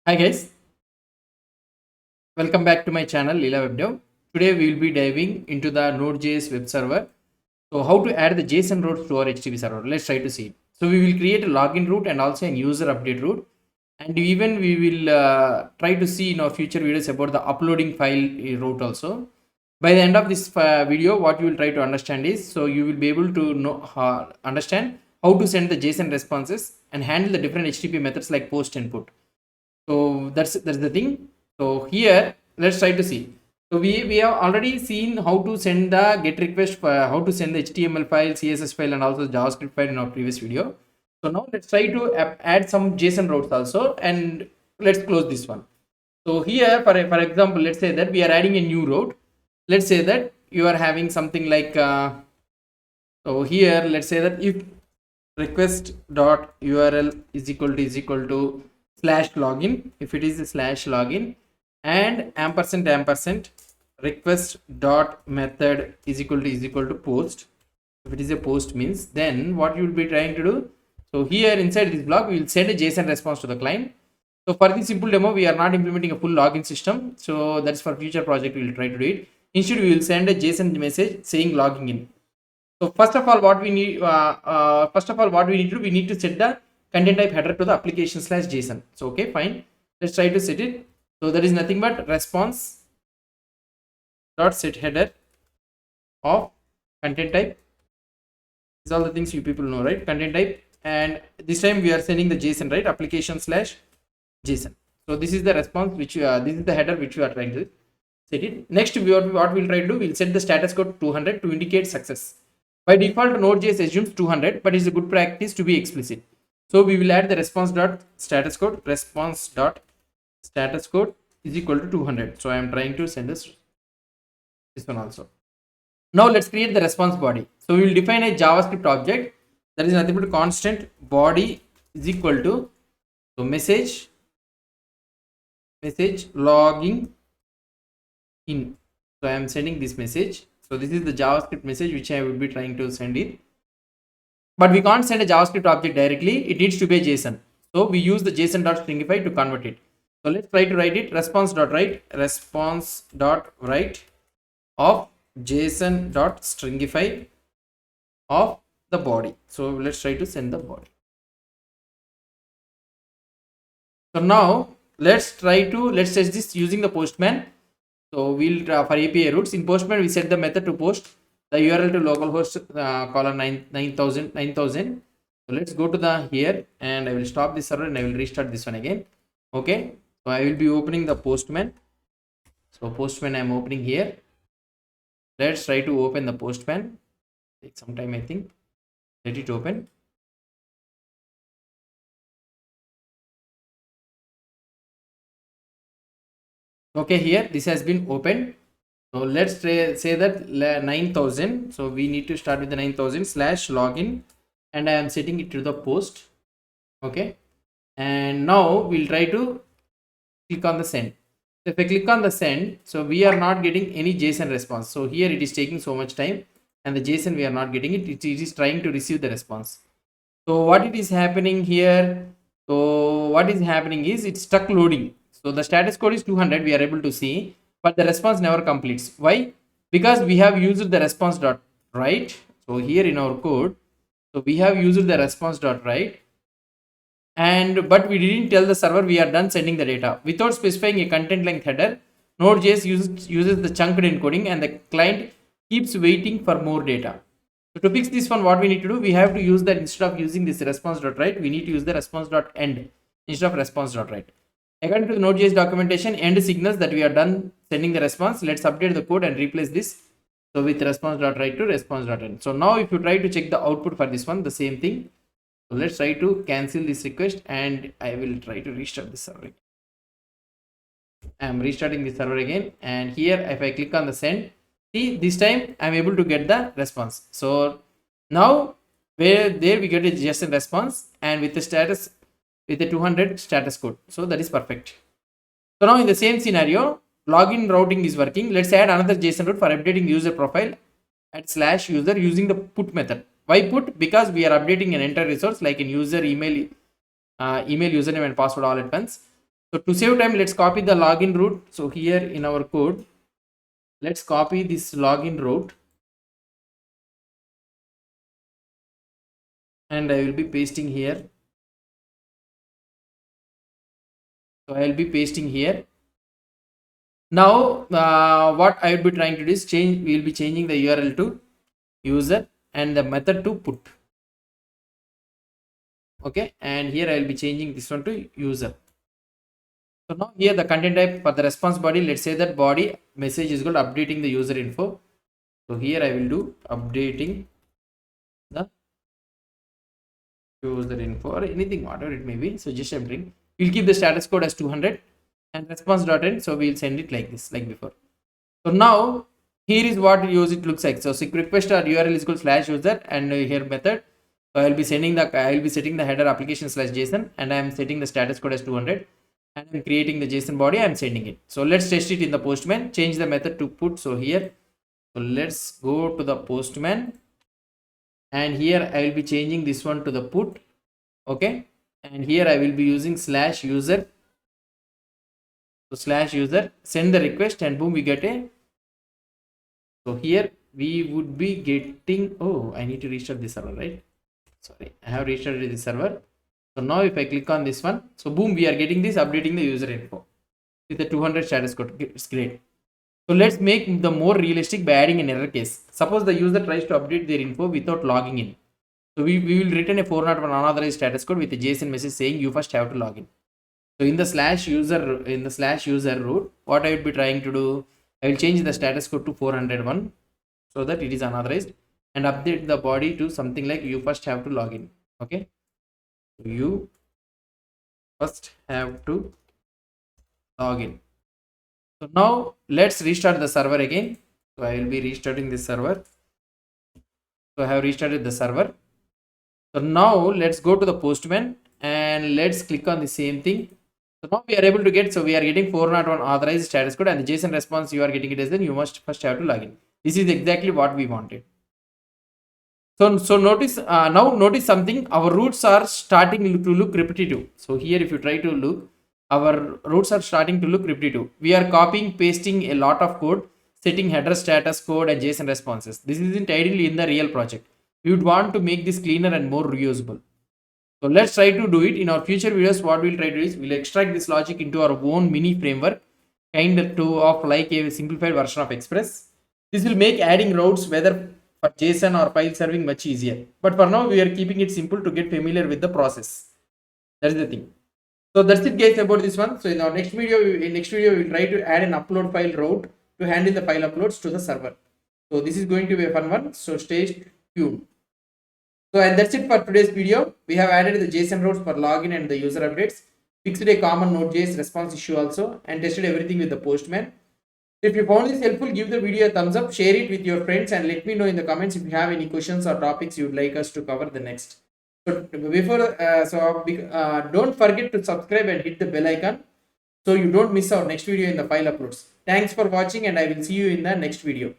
Hi guys, welcome back to my channel Leela Web Dev. Today we will be diving into the Node.js web server. So how to add the JSON routes to our HTTP server? Let's try to see. So we will create a login route and also an user update route, and even we will try to see in our future videos about the uploading file route also. By the end of this video, what you will try to understand is so you will be able to know understand how to send the JSON responses and handle the different HTTP methods like post and put. So that's the thing. So here let's try to see. So we have already seen how to send the get request how to send the HTML file, CSS file, and also JavaScript file in our previous video. So now let's try to add some JSON routes also, and let's close this one. So here for example, let's say that we are adding a new route. Let's say that you are having something like so here let's say that if request dot url is equal to slash login, if it is a slash login, and ampersand request dot method is equal to post, if it is a post means, then what you will be trying to do, so here inside this block we will send a JSON response to the client. So for this simple demo we are not implementing a full login system, so that's for future project we will try to do it. Instead we will send a JSON message saying logging in. So first of all, what we need, to do, we need to set the content type header to the application slash JSON. So okay, fine. Let's try to set it. So that is nothing but response dot set header of content type. These are all the things you people know, right? Content type, and this time we are sending the JSON, right? Application slash JSON. So this is the response which this is the header which we are trying to set it. Next, what we'll try to do, we'll set the status code 200 to indicate success. By default, Node.js assumes 200, but it's a good practice to be explicit. So we will add the response dot status code. Response dot status code is equal to 200. So I am trying to send this one also. Now let's create the response body. So we will define a JavaScript object that is nothing but constant body is equal to so message logging in. So I am sending this message. So this is the JavaScript message which I will be trying to send it. But we can't send a JavaScript object directly. It needs to be a JSON. So we use the JSON.stringify to convert it. So let's try to write it. Response.write of JSON.stringify of the body. So let's try to send the body. So now let's test this using the Postman. So we'll for API routes in Postman we set the method to post the URL to localhost colon 9000. So let's go to the here, and I will stop this server and I will restart this one again. Okay, so I will be opening the Postman. So Postman I am opening here. Let's try to open the Postman. Take some time, I think. Let it open. Okay, here this has been opened. So let's say that 9000. So we need to start with the 9000 slash login, and I am setting it to the post. Okay, and now we'll try to click on the send. So if I click on the send, so we are not getting any JSON response. So here it is taking so much time, and the JSON we are not getting it. It is trying to receive the response. So what it is happening here? So what is happening is it's stuck loading. So the status code is 200. We are able to see, but the response never completes. Why? Because we have used the response dot write. So here in our code, so we have used the response dot write, and but we didn't tell the server we are done sending the data without specifying a content length header. Node.js uses the chunked encoding, and the client keeps waiting for more data. So to fix this one, what we need to do, we have to use that instead of using this response.write, we need to use the response.end instead of response.write. According to the Node.js documentation, end signals that we are done sending the response. Let's update the code and replace this. So with response.write to response.end. So now if you try to check the output for this one, the same thing. So let's try to cancel this request, and I will try to restart the server. I am restarting the server again, and here if I click on the send, see this time I am able to get the response. So now there we get a JSON response, and with the status with the 200 status code. So that is perfect. So now in the same scenario, login routing is working. Let's add another JSON route for updating user profile at slash user using the put method. Why put? Because we are updating an entire resource like in user email username and password all at once. So to save time, let's copy the login route. So here in our code, let's copy this login route and I will be pasting here. So I will be pasting here. Now what I will be trying to do is change. We will be changing the URL to user and the method to put. Okay, and here I will be changing this one to user. So now here the content type for the response body, let's say that body message is called updating the user info. So here I will do updating the user info or anything, whatever it may be. So just entering. We'll keep the status code as 200 and response.end. So we'll send it like this, like before. So now here is what use it looks like. So request or URL is equal / user and here method. So I will be setting the header application /json and I am setting the status code as 200 and I'm creating the JSON body. I'm sending it. So let's test it in the Postman. Change the method to put. So here, so let's go to the Postman and here I will be changing this one to the put. Okay, and here I will be using /user. So /user, send the request and boom, we get a. So here we would be getting, oh, I need to restart this server, right? Sorry, I have restarted the server. So now if I click on this one, so boom, we are getting this updating the user info with the 200 status code. It's great. So let's make the more realistic by adding an error case. Suppose the user tries to update their info without logging in. So we will return a 401 unauthorized status code with a JSON message saying you first have to log in. So in the /user route, what I will be trying to do, I will change the status code to 401 so that it is unauthorized and update the body to something like you first have to log in. Okay, you first have to log in. So now let's restart the server again. So I will be restarting this server. So I have restarted the server. So now let's go to the Postman and let's click on the same thing. So now we are able to get, so we are getting 401 authorized status code and the JSON response you are getting it as then you must first have to log in. This is exactly what we wanted. So notice now notice something, our routes are starting to look repetitive. So here if you try to look, our routes are starting to look repetitive. We are copying, pasting a lot of code, setting header status code and JSON responses. This isn't ideally in the real project. We would want to make this cleaner and more reusable. So let's try to do it. In our future videos, what we'll try to do is we'll extract this logic into our own mini framework, kind of like a simplified version of Express. This will make adding routes, whether for JSON or file serving, much easier. But for now, we are keeping it simple to get familiar with the process. That's the thing. So that's it, guys, about this one. So in our next video, we'll try to add an upload file route to handle the file uploads to the server. So this is going to be a fun one. So stay tuned. So and that's it for today's video. We have added the JSON routes for login and the user updates, fixed a common Node.js response issue also, and tested everything with the Postman. If you found this helpful, give the video a thumbs up, share it with your friends, and let me know in the comments if you have any questions or topics you would like us to cover the next. So don't forget to subscribe and hit the bell icon so you don't miss our next video in the file uploads. Thanks for watching and I will see you in the next video.